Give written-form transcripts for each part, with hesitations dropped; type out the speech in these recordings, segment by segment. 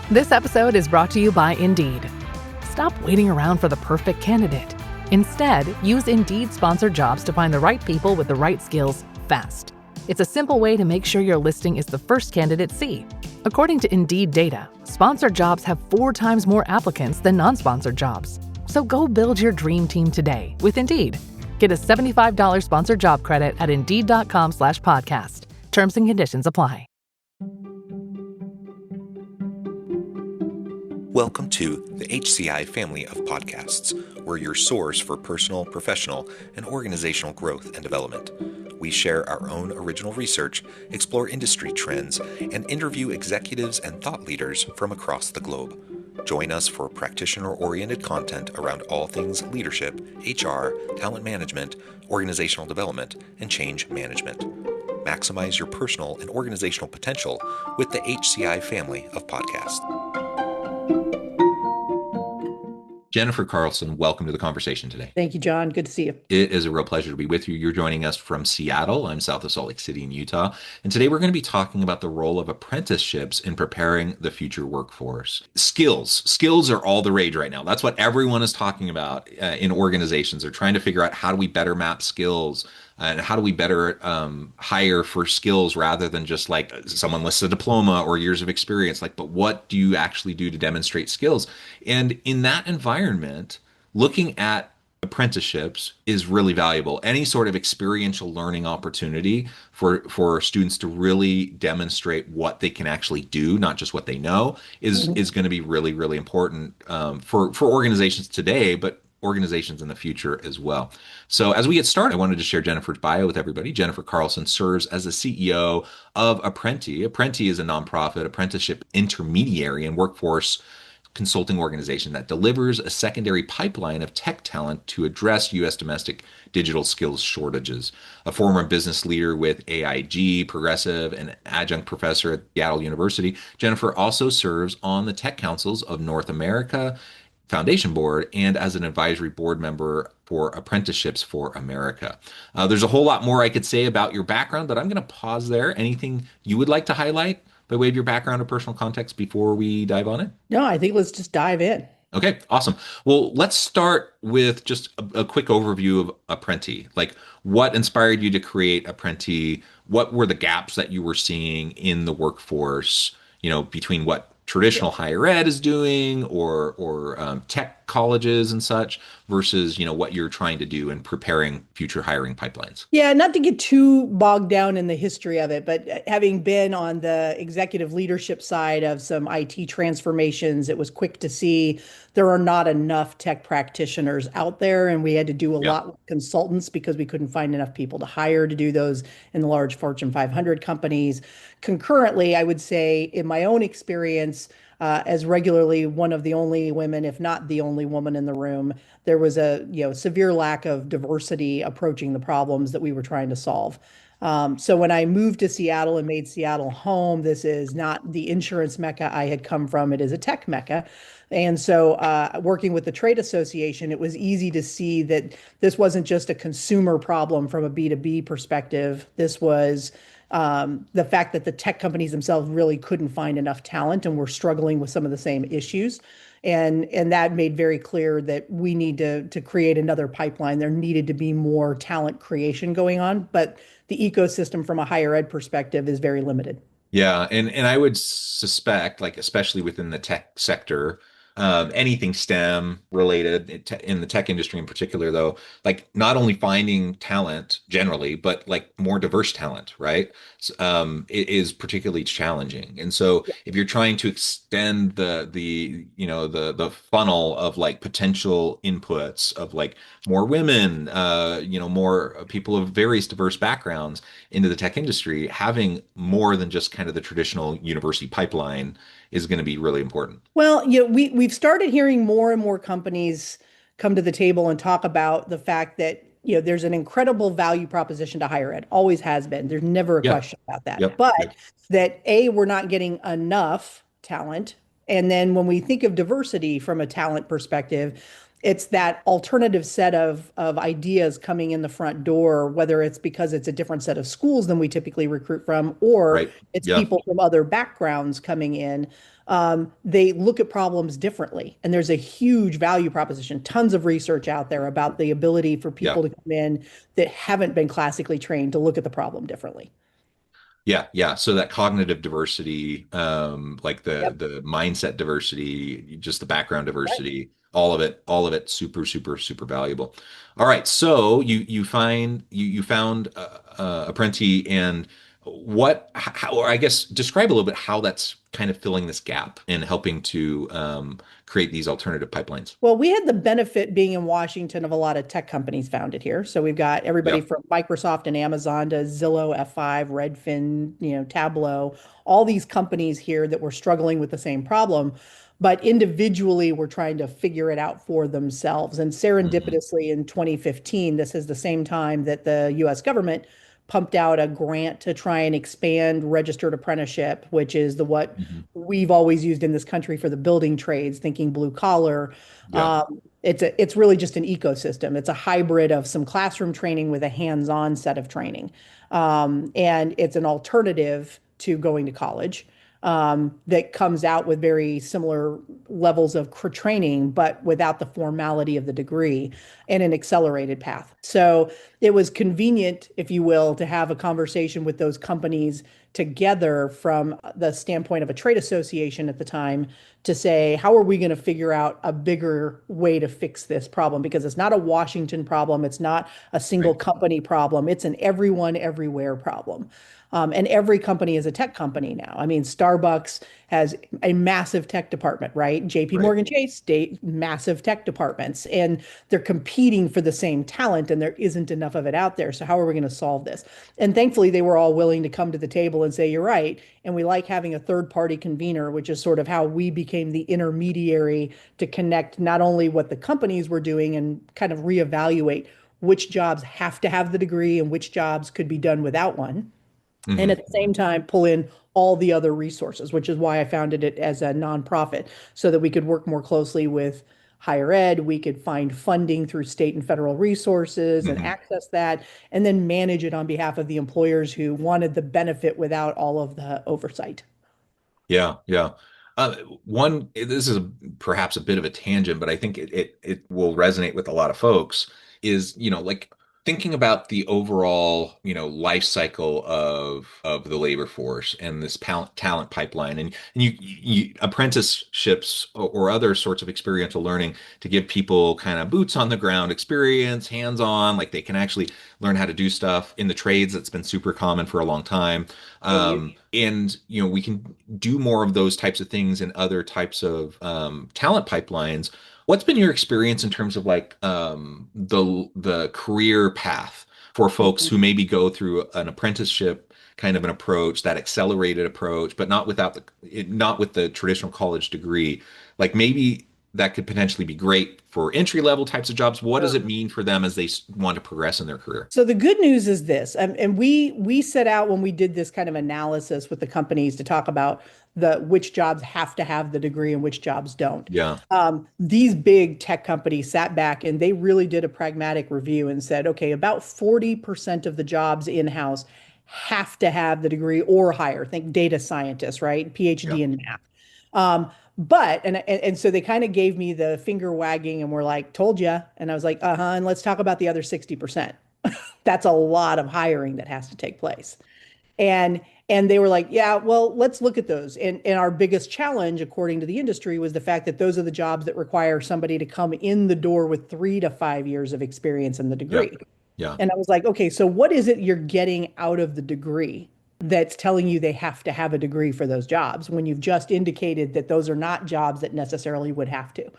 This episode is brought to you by Indeed. Stop waiting around for the perfect candidate. Instead, use Indeed sponsored jobs to find the right people with the right skills fast. It's a simple way to make sure your listing is the first candidates see. According to Indeed data, sponsored jobs have 4 times more applicants than non-sponsored jobs. So go build your dream team today with Indeed. Get a $75 sponsored job credit at Indeed.com/podcast. Terms and conditions apply. Welcome to the HCI family of podcasts. We're your source for personal, professional, and organizational growth and development. We share our own original research, explore industry trends, and interview executives and thought leaders from across the globe. Join us for practitioner-oriented content around all things leadership, HR, talent management, organizational development, and change management. Maximize your personal and organizational potential with the HCI family of podcasts. Jennifer Carlson, welcome to the conversation today. Thank you, John. Good to see you. It is a real pleasure to be with you. You're joining us from Seattle. I'm south of Salt Lake City in Utah. And today we're going to be talking about the role of apprenticeships in preparing the future workforce. Skills are all the rage right now. That's what everyone is talking about in organizations. They're trying to figure out how do we better map skills and how do we better hire for skills rather than just like someone lists a diploma or years of experience. But what do you actually do to demonstrate skills? And in that environment, looking at apprenticeships is really valuable. Any sort of experiential learning opportunity for students to really demonstrate what they can actually do, not just what they know, is going to be really, really important for organizations today, but organizations in the future as well. So as we get started, I wanted to share Jennifer's bio with everybody. Jennifer Carlson serves as the CEO of Apprenti. Apprenti is a nonprofit apprenticeship intermediary and workforce consulting organization that delivers a secondary pipeline of tech talent to address U.S. domestic digital skills shortages. A former business leader with AIG, Progressive, and adjunct professor at Seattle University, Jennifer also serves on the tech councils of North America Foundation Board and as an advisory board member for Apprenticeships for America. There's a whole lot more I could say about your background, but I'm going to pause there. Anything you would like to highlight by way of your background or personal context before we dive on it? No, I think let's just dive in. Okay, awesome. Well, let's start with just a quick overview of Apprenti. What inspired you to create Apprenti? What were the gaps that you were seeing in the workforce, between what traditional higher ed is doing or tech colleges and such versus, what you're trying to do in preparing future hiring pipelines? Yeah, not to get too bogged down in the history of it, but having been on the executive leadership side of some IT transformations, it was quick to see there are not enough tech practitioners out there. And we had to do a lot with consultants because we couldn't find enough people to hire to do those in the large Fortune 500 companies. Concurrently, I would say in my own experience, as regularly one of the only women, if not the only woman in the room, there was a severe lack of diversity approaching the problems that we were trying to solve. So when I moved to Seattle and made Seattle home, this is not the insurance mecca I had come from. It is a tech mecca. And so working with the trade association, it was easy to see that this wasn't just a consumer problem from a B2B perspective. This was the fact that the tech companies themselves really couldn't find enough talent and were struggling with some of the same issues. And that made very clear that we need to create another pipeline. There needed to be more talent creation going on, but the ecosystem from a higher ed perspective is very limited. Yeah, and I would suspect, especially within the tech sector, anything STEM related in the tech industry in particular, though, not only finding talent generally, but more diverse talent, right? It is particularly challenging. And so if you're trying to extend the funnel of potential inputs of more women, more people of various diverse backgrounds into the tech industry, having more than just kind of the traditional university pipeline is going to be really important. Well, we've started hearing more and more companies come to the table and talk about the fact that there's an incredible value proposition to higher ed. Always has been. There's never a question about that. But that we're not getting enough talent. And then when we think of diversity from a talent perspective, it's that alternative set of ideas coming in the front door, whether it's because it's a different set of schools than we typically recruit from, or Right. it's Yeah. people from other backgrounds coming in. They look at problems differently, and there's a huge value proposition. Tons of research out there about the ability for Yeah. people to come in that haven't been classically trained to look at the problem differently. Yeah, yeah. So that cognitive diversity, like the Yep. the mindset diversity, just the background Right. diversity, all of it, super, super, super valuable. All right, so you found Apprenti, and how, or I guess describe a little bit how that's kind of filling this gap and helping to create these alternative pipelines. Well, we had the benefit being in Washington of a lot of tech companies founded here. So we've got everybody Yeah. from Microsoft and Amazon to Zillow, F5, Redfin, Tableau, all these companies here that were struggling with the same problem, but individually were trying to figure it out for themselves. And Hmm. serendipitously in 2015, this is the same time that the US government pumped out a grant to try and expand registered apprenticeship, which is the what Hmm. we've always used in this country for the building trades, thinking blue collar. Yeah. It's really just an ecosystem. It's a hybrid of some classroom training with a hands-on set of training, and it's an alternative to going to college that comes out with very similar levels of training, but without the formality of the degree and an accelerated path. So it was convenient, if you will, to have a conversation with those companies together from the standpoint of a trade association at the time to say, how are we going to figure out a bigger way to fix this problem? Because it's not a Washington problem, it's not a single Right. company problem, it's an everyone, everywhere problem. And every company is a tech company now. I mean, Starbucks has a massive tech department, right? JP Right. Morgan Chase, massive tech departments, and they're competing for the same talent, and there isn't enough of it out there. So, how are we going to solve this? And thankfully, they were all willing to come to the table and say, you're right. And we like having a third party convener, which is sort of how we became the intermediary to connect not only what the companies were doing and kind of reevaluate which jobs have to have the degree and which jobs could be done without one, and at the Hmm. same time pull in all the other resources, which is why I founded it as a nonprofit so that we could work more closely with higher ed, we could find funding through state and federal resources and Hmm. access that, and then manage it on behalf of the employers who wanted the benefit without all of the oversight. Yeah, yeah. Uh, this is perhaps a bit of a tangent, but I think it will resonate with a lot of folks. Is, like thinking about the overall, life cycle of the labor force and this talent pipeline, and you apprenticeships or other sorts of experiential learning to give people kind of boots on the ground experience, hands on, like they can actually learn how to do stuff in the trades that's been super common for a long time. Yeah, huge. And we can do more of those types of things in other types of talent pipelines. What's been your experience in terms of like the career path for folks who maybe go through an apprenticeship kind of an approach, that accelerated approach, but not with the traditional college degree? Like maybe that could potentially be great for entry level types of jobs. What does Sure. it mean for them as they want to progress in their career? So the good news is this, and we set out when we did this kind of analysis with the companies to talk about the which jobs have to have the degree and which jobs don't. Yeah, These big tech companies sat back and they really did a pragmatic review and said, okay, about 40% of the jobs in-house have to have the degree or higher. Think data scientists, right? yeah, PhD in math. But and so they kind of gave me the finger wagging and were like, told you. And I was like, uh-huh, and let's talk about the other 60%. That's a lot of hiring that has to take place. And they were like, yeah, well, let's look at those. And our biggest challenge, according to the industry, was the fact that those are the jobs that require somebody to come in the door with 3 to 5 years of experience in the yeah, degree. yeah, And I was like, okay, so what is it you're getting out of the degree that's telling you they have to have a degree for those jobs when you've just indicated that those are not jobs that necessarily would have to?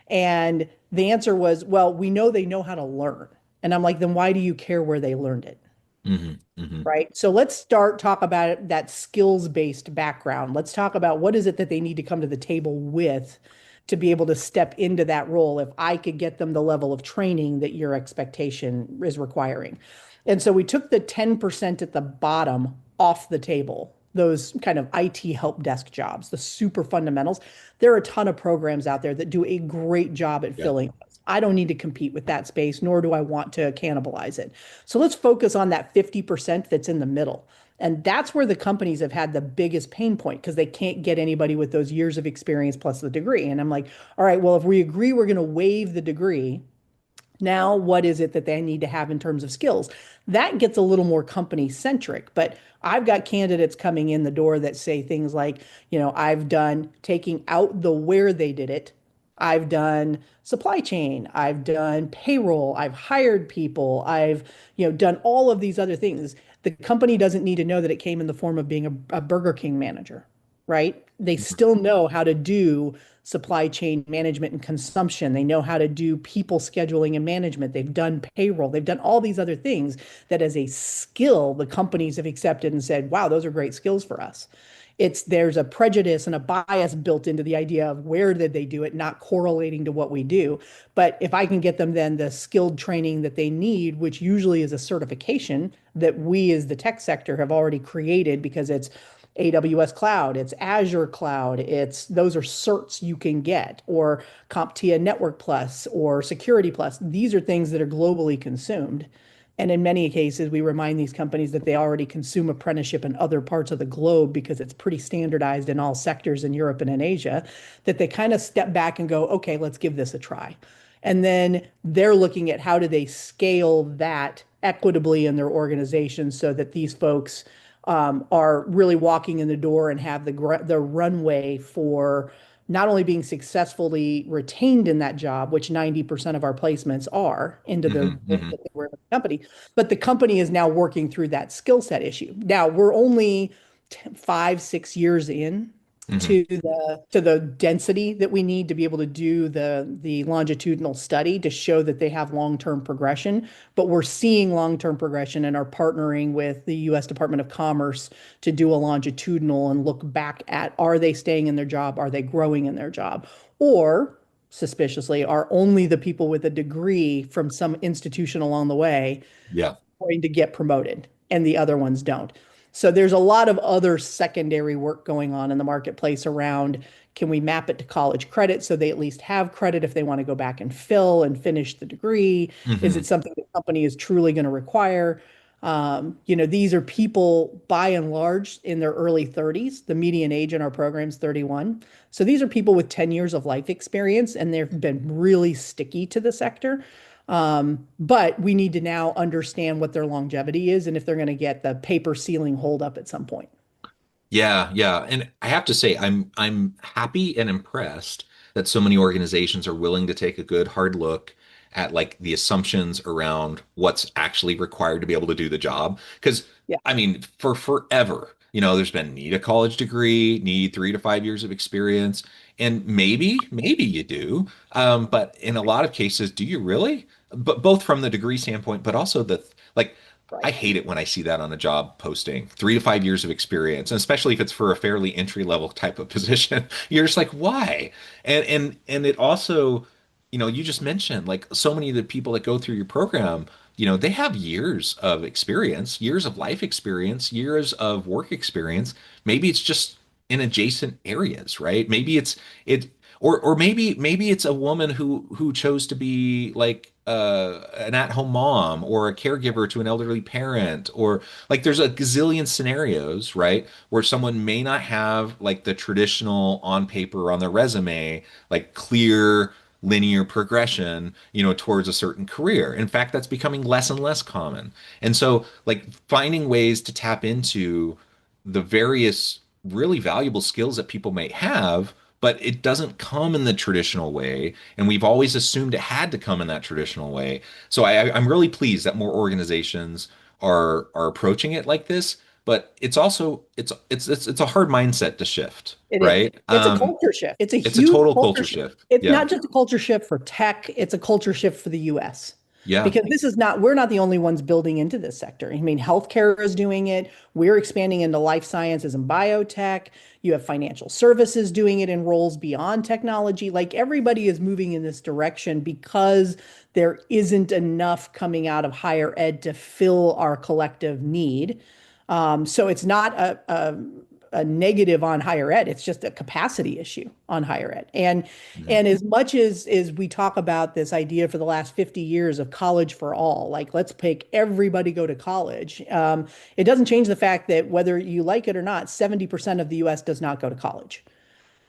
And the answer was, well, we know they know how to learn. And I'm like, then why do you care where they learned it? hmm hmm Right. So let's start talk about that skills-based background. Let's talk about what is it that they need to come to the table with to be able to step into that role if I could get them the level of training that your expectation is requiring. And so we took the 10% at the bottom off the table, those kind of IT help desk jobs, the super fundamentals. There are a ton of programs out there that do a great job at yeah, filling. I don't need to compete with that space, nor do I want to cannibalize it. So let's focus on that 50% that's in the middle. And that's where the companies have had the biggest pain point because they can't get anybody with those years of experience plus the degree. And I'm like, all right, well, if we agree we're going to waive the degree, now, what is it that they need to have in terms of skills? That gets a little more company centric, but I've got candidates coming in the door that say things like, I've done taking out the where they did it. I've done supply chain. I've done payroll. I've hired people. I've, done all of these other things. The company doesn't need to know that it came in the form of being a Burger King manager, right? They still know how to do supply chain management and consumption. They know how to do people scheduling and management. They've done payroll. They've done all these other things that as a skill, the companies have accepted and said, wow, those are great skills for us. There's a prejudice and a bias built into the idea of where did they do it, not correlating to what we do. But if I can get them then the skilled training that they need, which usually is a certification that we as the tech sector have already created because it's AWS Cloud, it's Azure Cloud, those are certs you can get, or CompTIA Network Plus or Security Plus. These are things that are globally consumed. And in many cases, we remind these companies that they already consume apprenticeship in other parts of the globe because it's pretty standardized in all sectors in Europe and in Asia, that they kind of step back and go, okay, let's give this a try. And then they're looking at how do they scale that equitably in their organization so that these folks are really walking in the door and have the runway for not only being successfully retained in that job, which 90% of our placements are into the Hmm. Hmm. company, but the company is now working through that skill set issue. Now we're only 5, 6 years in Hmm. to the density that we need to be able to do the longitudinal study to show that they have long-term progression. But we're seeing long-term progression and are partnering with the U.S. Department of Commerce to do a longitudinal and look back at are they staying in their job? Are they growing in their job? Or suspiciously, are only the people with a degree from some institution along the way Yeah. going to get promoted and the other ones don't. So there's a lot of other secondary work going on in the marketplace around can we map it to college credit so they at least have credit if they want to go back and fill and finish the degree? Is it Hmm. something the company is truly going to require? These are people by and large in their early 30s. The median age in our program is 31. So these are people with 10 years of life experience, and they've been really sticky to the sector. But we need to now understand what their longevity is and if they're going to get the paper ceiling hold up at some point. Yeah, yeah. And I have to say, I'm happy and impressed that so many organizations are willing to take a good hard look at like the assumptions around what's actually required to be able to do the job. Because Yeah, I mean, for forever, there's been need a college degree, need 3 to 5 years of experience, and maybe you do. But in a lot of cases, do you really? But both from the degree standpoint, but also like I right. hate it when I see that on a job posting, 3 to 5 years of experience, and especially if it's for a fairly entry level type of position. You're just like, why? And it also, you just mentioned like so many of the people that go through your program, they have years of experience, years of life experience, years of work experience. Maybe it's just in adjacent areas, right? Maybe or maybe it's a woman who chose to be like an at-home mom or a caregiver to an elderly parent, or like there's a gazillion scenarios, right, where someone may not have like the traditional on paper on their resume, like clear linear progression, towards a certain career. In fact, that's becoming less and less common. And so like finding ways to tap into the various really valuable skills that people may have, but it doesn't come in the traditional way. And we've always assumed it had to come in that traditional way. So I'm really pleased that more organizations are approaching it like this. But it's also it's a hard mindset to shift, It is. right? It's a culture shift. It's a It's a huge total culture culture shift. shift. It's Yeah. not just a culture shift for tech, it's a culture shift for the US. Yeah. Because we're not the only ones building into this sector. I mean, healthcare is doing it. We're expanding into life sciences and biotech. You have financial services doing it in roles beyond technology. Like everybody is moving in this direction because there isn't enough coming out of higher ed to fill our collective need. So it's not a negative on higher ed. It's just a capacity issue on higher ed. Mhm. And as much as we talk about this idea for the last 50 years of college for all, like let's make everybody go to college, it doesn't change the fact that whether you like it or not, 70% of the US does not go to college.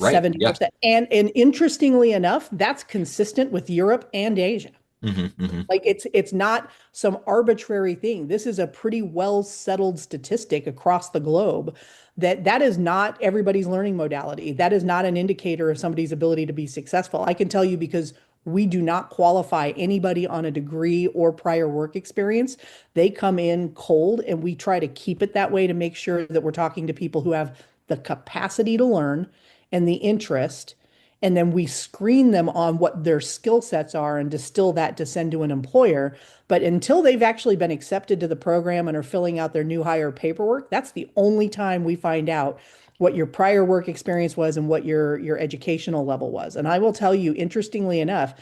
Right. Yeah. 70%. And interestingly enough, that's consistent with Europe and Asia. Hmm. Hmm. Like it's not some arbitrary thing. This is a pretty well settled statistic across the globe that that is not everybody's learning modality. That is not an indicator of somebody's ability to be successful. I can tell you because we do not qualify anybody on a degree or prior work experience. They come in cold and we try to keep it that way to make sure that we're talking to people who have the capacity to learn and the interest, and then we screen them on what their skill sets are and distill that to send to an employer. But until they've actually been accepted to the program and are filling out their new hire paperwork, that's the only time we find out what your prior work experience was and what your educational level was. And I will tell you, interestingly enough,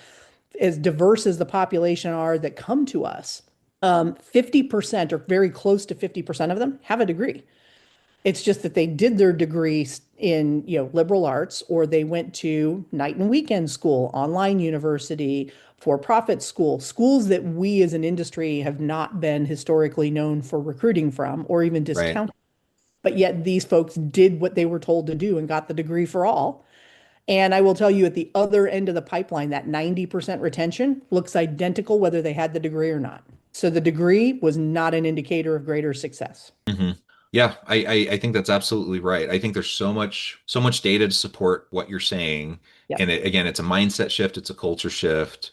as diverse as the population are that come to us, 50% or very close to 50% of them have a degree. It's just that they did their degree in, liberal arts, or they went to night and weekend school, online university, for-profit school, schools that we as an industry have not been historically known for recruiting from or even Right. discounting. But yet these folks did what they were told to do and got the degree for all. And I will tell you at the other end of the pipeline, that 90% retention looks identical whether they had the degree or not. So the degree was not an indicator of greater success. Hmm. Yeah, I think that's absolutely right. I think there's so much data to support what you're saying. Yep. And again, it's a mindset shift, it's a culture shift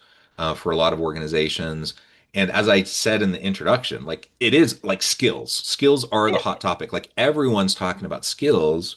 for a lot of organizations. And as I said in the introduction, like it is like skills. Skills are the hot topic. Like everyone's talking about skills,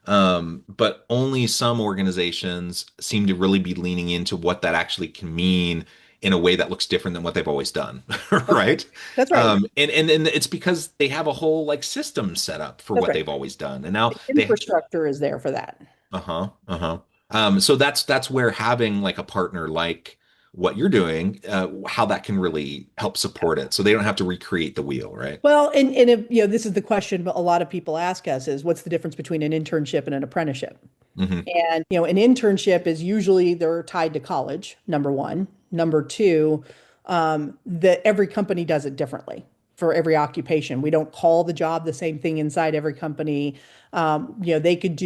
but only some organizations seem to really be leaning into what that actually can mean in a way that looks different than what they've always done, That's right. right? That's right. And it's because they have a whole like system set up for That's what right. they've always done, and now The they have. infrastructure is there for that. Uh-huh, uh-huh. So that's where having like a partner like what you're doing, how that can really help support it, so they don't have to recreate the wheel, right? Well, and if, this is the question a lot of people ask us is what's the difference between an internship and an apprenticeship? Hmm. And, an internship is usually they're tied to college, number one. Number two, that every company does it differently for every occupation. We don't call the job the same thing inside every company. They could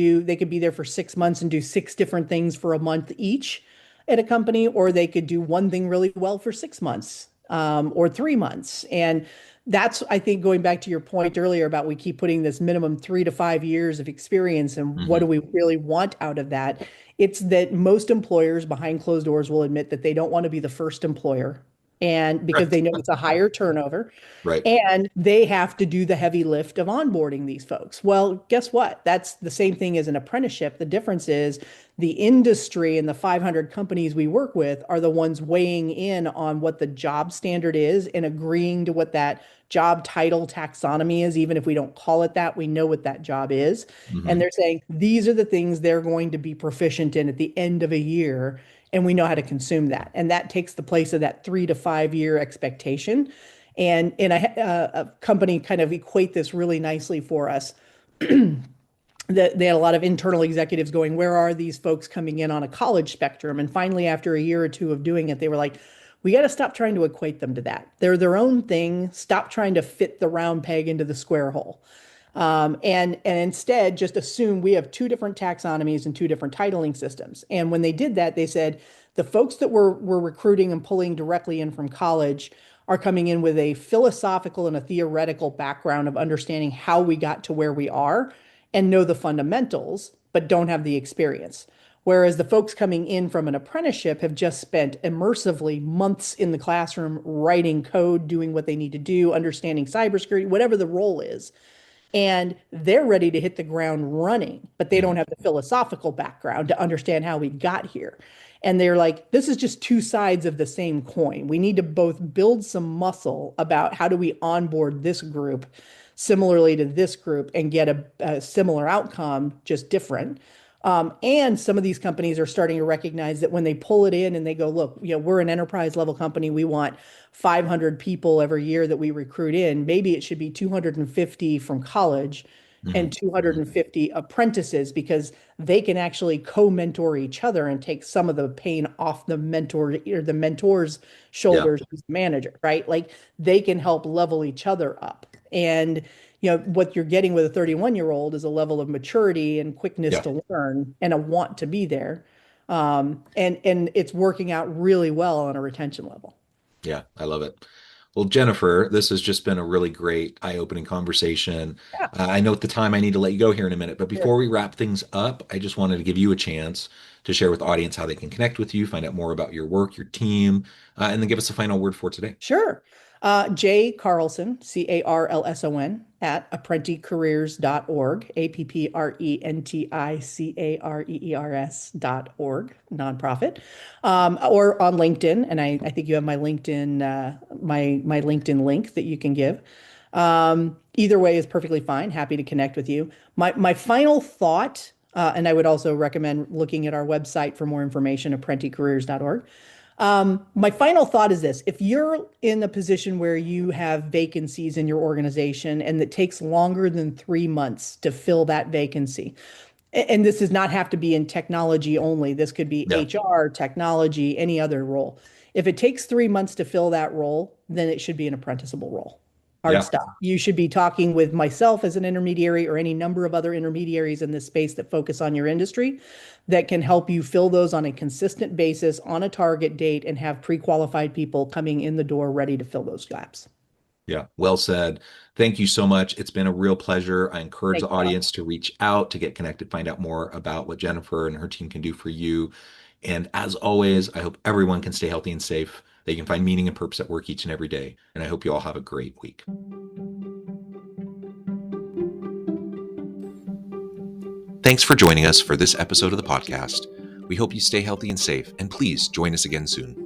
be there for 6 months and do six different things for a month each at a company, or they could do one thing really well for 6 months, or 3 months. And that's, I think, going back to your point earlier about we keep putting this minimum 3 to 5 years of experience and what do Hmm. we really want out of that? It's that most employers behind closed doors will admit that they don't want to be the first employer. And because Right. they know it's a higher turnover, Right. and they have to do the heavy lift of onboarding these folks. Well, guess what? That's the same thing as an apprenticeship. The difference is the industry and the 500 companies we work with are the ones weighing in on what the job standard is and agreeing to what that job title taxonomy is. Even if we don't call it that, we know what that job is. And Hmm. they're saying these are the things they're going to be proficient in at the end of a year. And we know how to consume that. And that takes the place of that 3 to 5 year expectation. And a company kind of equate this really nicely for us. That they had a lot of internal executives going, where are these folks coming in on a college spectrum? And finally, after a year or two of doing it, they were like, we got to stop trying to equate them to that. They're their own thing. Stop trying to fit the round peg into the square hole. And instead just assume we have two different taxonomies and two different titling systems. And when they did that, they said the folks that we're recruiting and pulling directly in from college are coming in with a philosophical and a theoretical background of understanding how we got to where we are and know the fundamentals, but don't have the experience. Whereas the folks coming in from an apprenticeship have just spent immersively months in the classroom writing code, doing what they need to do, understanding cybersecurity, whatever the role is. And they're ready to hit the ground running, but they don't have the philosophical background to understand how we got here. And they're like, this is just two sides of the same coin. We need to both build some muscle about how do we onboard this group similarly to this group and get a similar outcome, just different. And some of these companies are starting to recognize that when they pull it in and they go, look, we're an enterprise level company. We want 500 people every year that we recruit in. Maybe it should be 250 from college Hmm. and 250 apprentices, because they can actually co-mentor each other and take some of the pain off the mentor or the mentor's Yeah. shoulders, who's the manager, right? Like they can help level each other up. And what you're getting with a 31-year-old is a level of maturity and quickness Yeah. to learn and a want to be there. And it's working out really well on a retention level. Yeah. I love it. Well, Jennifer, this has just been a really great eye-opening conversation. Yeah, I know at the time I need to let you go here in a minute, but sure. before we wrap things up, I just wanted to give you a chance to share with the audience how they can connect with you, find out more about your work, your team, and then give us a final word for today. Sure. J. Carlson, Carlson, at apprenticareers.org, apprenticareers.org, nonprofit, or on LinkedIn. And I think you have my LinkedIn, my LinkedIn link that you can give. Either way is perfectly fine. Happy to connect with you. My final thought, and I would also recommend looking at our website for more information, apprenticareers.org. My final thought is this. If you're in a position where you have vacancies in your organization and it takes longer than 3 months to fill that vacancy, and this does not have to be in technology only, this could be Yeah. HR, technology, any other role. If it takes 3 months to fill that role, then it should be an apprenticeable role. Hard Yeah. stop. You should be talking with myself as an intermediary or any number of other intermediaries in this space that focus on your industry that can help you fill those on a consistent basis on a target date and have pre-qualified people coming in the door ready to fill those gaps. Yeah, well said. Thank you so much. It's been a real pleasure. I encourage the Thanks, Bob. audience to reach out, to get connected, find out more about what Jennifer and her team can do for you. And as always, I hope everyone can stay healthy and safe. They can find meaning and purpose at work each and every day. And I hope you all have a great week. Thanks for joining us for this episode of the podcast. We hope you stay healthy and safe, and please join us again soon.